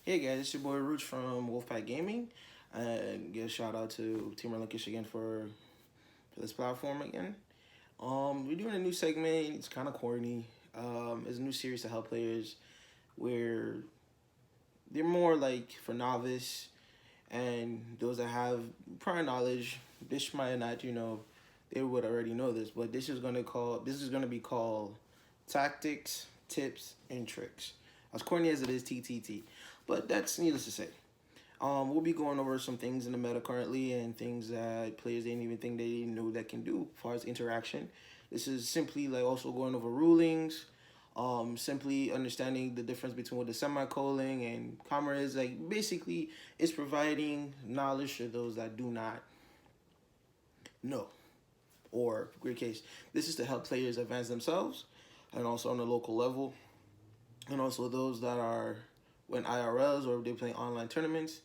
Hey guys, it's your boy Rootz from Wolfpack Gaming, and give a shout out to Team Relinquish again for this platform again. We're doing a new segment. It's kind of corny. It's a new series to help players where they're more like for novice and those that have prior knowledge. This might not, they would already know this, but this is gonna be called tactics, tips, and tricks. As corny as it is, TTT, but that's needless to say. We'll be going over some things in the meta currently and things that players didn't even think they knew that can do as far as interaction. This is simply like also going over rulings, simply understanding the difference between what the semicolon and comma is. Like basically, it's providing knowledge to those that do not know. Or, great case, this is to help players advance themselves and also on a local level. And also those that are when IRLs or they're playing online tournaments,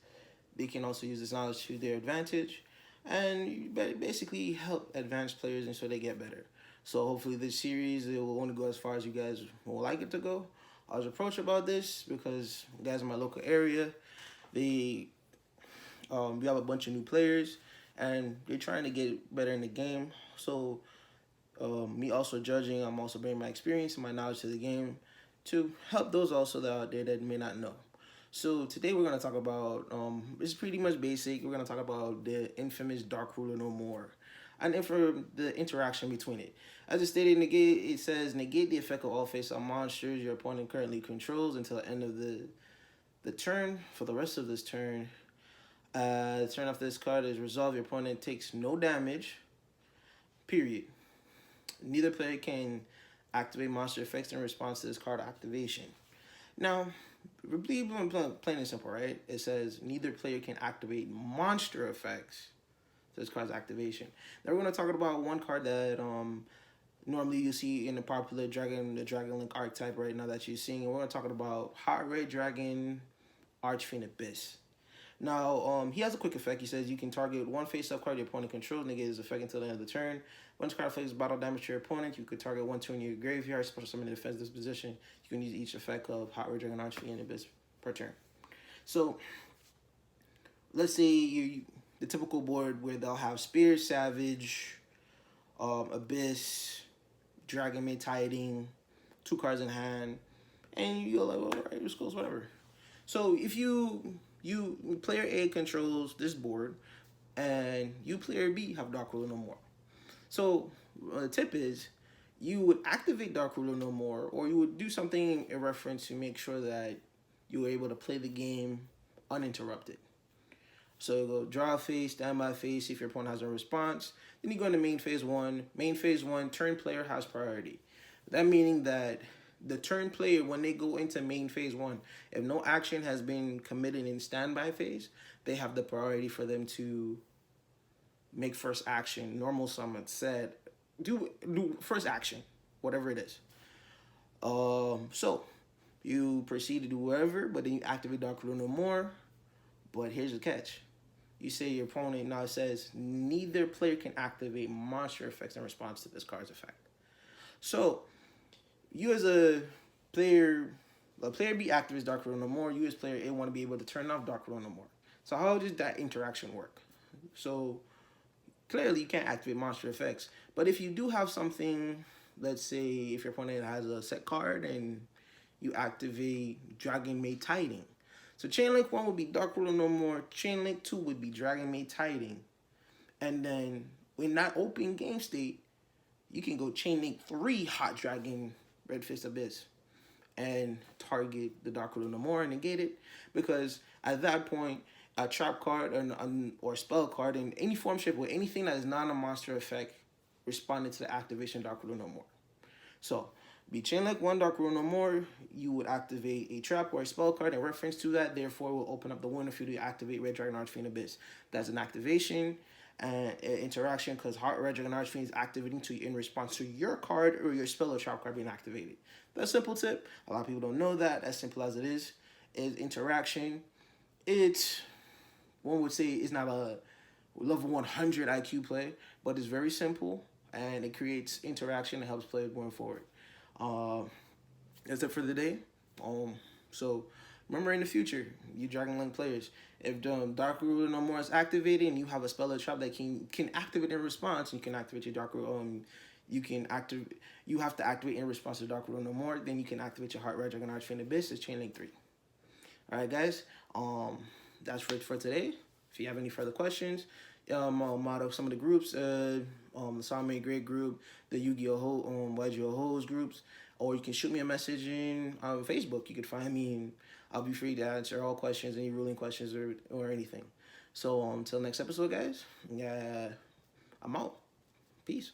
they can also use this knowledge to their advantage and basically help advanced players and so they get better. So hopefully this series, it will only go as far as you guys will like it to go. I was approached about this because guys in my local area, we have a bunch of new players and they're trying to get better in the game. So me also judging, I'm also bringing my experience and my knowledge to the game to help those also that are out there that may not know. So today we're going to talk about, it's pretty much basic. We're going to talk about the infamous Dark Ruler No More and for the interaction between it. As it stated, it says negate the effect of all face-up monsters your opponent currently controls until the end of the turn. For the rest of this turn, the turn after this card is resolved. Your opponent takes no damage, period. Neither player can activate monster effects in response to this card activation. Now, plain and simple, right? It says neither player can activate monster effects to this card's activation. Now we're going to talk about one card that normally you see in the popular the Dragon Link archetype right now that you're seeing. We're going to talk about Hot Red Dragon Archfiend Abyss. Now, he has a quick effect. He says you can target one face-up card your opponent controls, negate his effect until the end of the turn. Once card inflicts battle damage to your opponent, you could target 1/2 in your graveyard, special summon in defense disposition. You can use each effect of Hot Red Dragon Archfiend Abyss per turn. So, let's say the typical board where they'll have Spear, Savage, Abyss, Dragon Maid Tiding, 2 cards in hand, and you're like, well, all right, this goes whatever. So if you player A controls this board, and you player B have Dark Ruler No More. So the tip is you would activate Dark Ruler No More, or you would do something in reference to make sure that you were able to play the game uninterrupted. So you go draw phase, standby phase, see if your opponent has a response. Then you go into main phase 1. Main phase 1, turn player has priority. That meaning that the turn player, when they go into main phase 1, if no action has been committed in standby phase, they have the priority for them to make first action. Normal summon said, do first action, whatever it is. So you proceed to do whatever, but then you activate Dark Ruler No More. But here's the catch. You say your opponent, now it says neither player can activate monster effects in response to this card's effect. So you as a player B activates Dark Ruler No More. You as player A want to be able to turn off Dark Ruler No More. So how does that interaction work? So clearly you can't activate monster effects. But if you do have something, let's say if your opponent has a set card and you activate Dragon Maid Tiding. So Chain Link 1 would be Dark Ruler No More. Chain Link 2 would be Dragon Maid Tiding. And then in that open game state, you can go Chain Link 3 Hot Dragon Red Fist Abyss and target the Dark Ruler No More and negate it, because at that point a trap card or spell card in any form shape with anything that is not a monster effect responded to the activation Dark Ruler No More. So be Chain Link 1 Dark Ruler No More, you would activate a trap or a spell card in reference to that, therefore will open up the window for you to activate Red Dragon Archfiend Abyss. That's an activation and interaction because Hot Red Dragon Archfiend is activating to you in response to your card or your spell or trap card being activated. That's a simple tip. A lot of people don't know that. As simple as it is interaction. It's, one would say, it's not a level 100 IQ play, but it's very simple and it creates interaction and helps players going forward. That's it for the day. So Remember, in the future, you Dragon Link players, if the Dark Ruler no more is activated and you have a spell or trap that can activate in response, you can activate your Dark Ruler. You can activate. You have to activate in response to Dark Ruler no more. Then you can activate your Heart Red Dragon Archfiend Abyss. It's Chain Link 3. All right, guys. That's for today. If you have any further questions, I'll model some of the groups. The Same Great group, the Yu-Gi-Oh! Wedge Your Hoes groups, or you can shoot me a message in Facebook. You can find me, and I'll be free to answer all questions, any ruling questions or anything. So until next episode, guys. Yeah, I'm out. Peace.